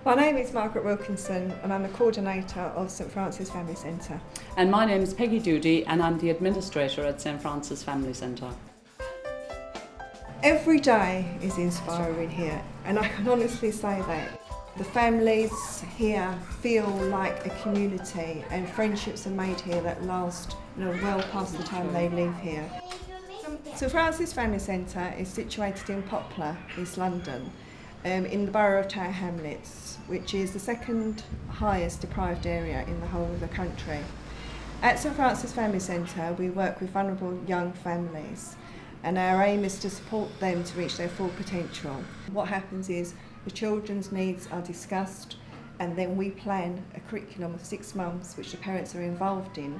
My name is Margaret Wilkinson and I'm the coordinator of St Francis Family Centre. And my name is Peggy Doody and I'm the administrator at St Francis Family Centre. Every day is inspiring here, and I can honestly say that. The families here feel like a community, and friendships are made here that last well past the time they leave here. St Francis Family Centre is situated in Poplar, East London, in the borough of Tower Hamlets, which is the second highest deprived area in the whole of the country. At St Francis Family Centre we work with vulnerable young families, and our aim is to support them to reach their full potential. What happens is the children's needs are discussed, and then we plan a curriculum of 6 months which the parents are involved in,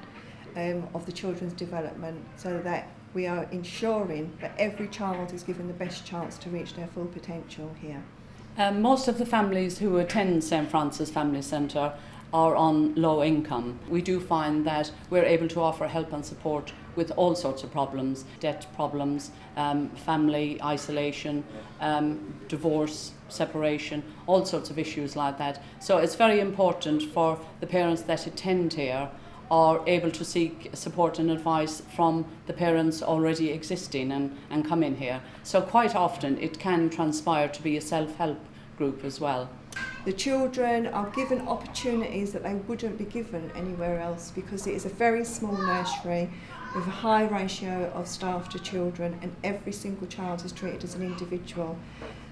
of the children's development, so that we are ensuring that every child is given the best chance to reach their full potential here. Most of the families who attend St Francis Family Centre are on low income. We do find that we're able to offer help and support with all sorts of problems, debt problems, family isolation, divorce, separation, all sorts of issues like that. So it's very important for the parents that attend here are able to seek support and advice from the parents already existing and come in here. So quite often it can transpire to be a self-help group as well. The children are given opportunities that they wouldn't be given anywhere else, because it is a very small nursery with a high ratio of staff to children, and every single child is treated as an individual.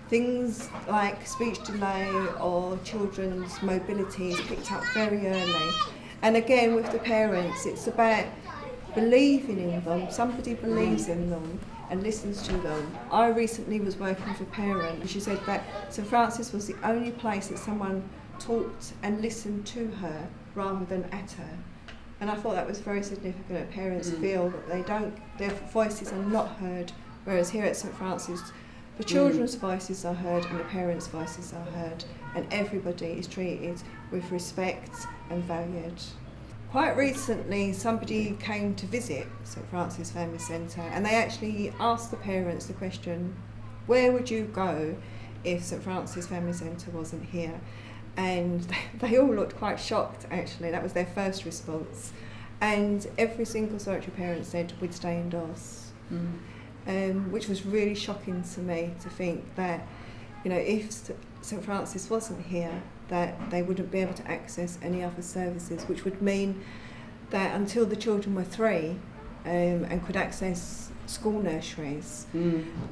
Things like speech delay or children's mobility is picked up very early. And again, with the parents, it's about believing in them. Somebody believes in them and listens to them. I recently was working with a parent, and she said that St Francis was the only place that someone talked and listened to her rather than at her. And I thought that was very significant, that parents feel that their voices are not heard, whereas here at St Francis, the children's voices are heard and the parents' voices are heard, and everybody is treated with respect and valued. Quite recently, somebody came to visit St Francis Family Centre, and they actually asked the parents the question, where would you go if St Francis Family Centre wasn't here? And they all looked quite shocked, actually. That was their first response. And every single solitary parent said, we'd stay indoors. Which was really shocking to me, to think that, if St Francis wasn't here, that they wouldn't be able to access any other services, which would mean that until the children were 3 and could access school nurseries,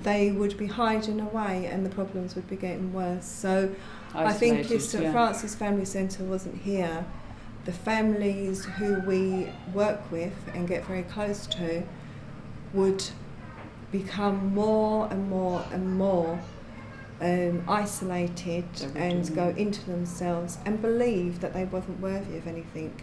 they would be hiding away and the problems would be getting worse. So I think if St Francis Family Centre wasn't here, the families who we work with and get very close to would become more and more and more isolated and go into themselves and believe that they wasn't worthy of anything.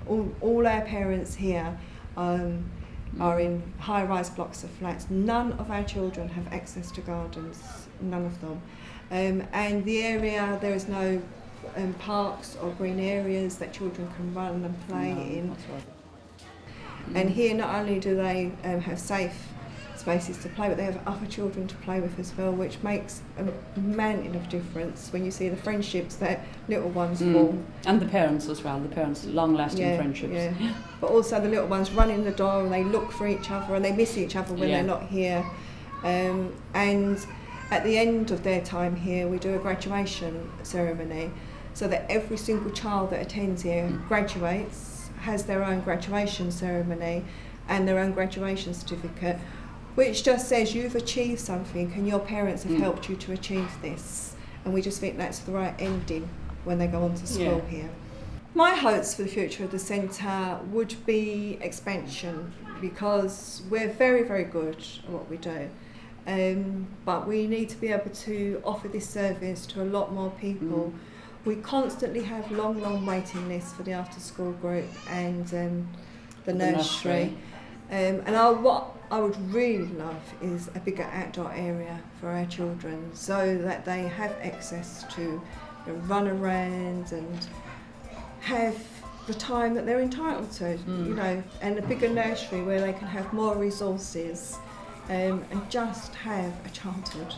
All our parents here are in high-rise blocks of flats. None of our children have access to gardens, none of them. And the area, there is no parks or green areas that children can run and play in. And here not only do they have safe spaces to play, but they have other children to play with as well, which makes a mountain of difference when you see the friendships that little ones form. And the parents as well, long-lasting friendships. Yeah. But also the little ones run in the door and they look for each other and they miss each other when they're not here. And at the end of their time here, we do a graduation ceremony, so that every single child that attends here graduates, has their own graduation ceremony and their own graduation certificate, which just says you've achieved something and your parents have helped you to achieve this. And we just think that's the right ending when they go on to school here. My hopes for the future of the centre would be expansion, because we're very, very good at what we do. But we need to be able to offer this service to a lot more people. We constantly have long waiting lists for the after school group and the nursery. What I would really love is a bigger outdoor area for our children, so that they have access to run around and have the time that they're entitled to, and a bigger nursery where they can have more resources and just have a childhood.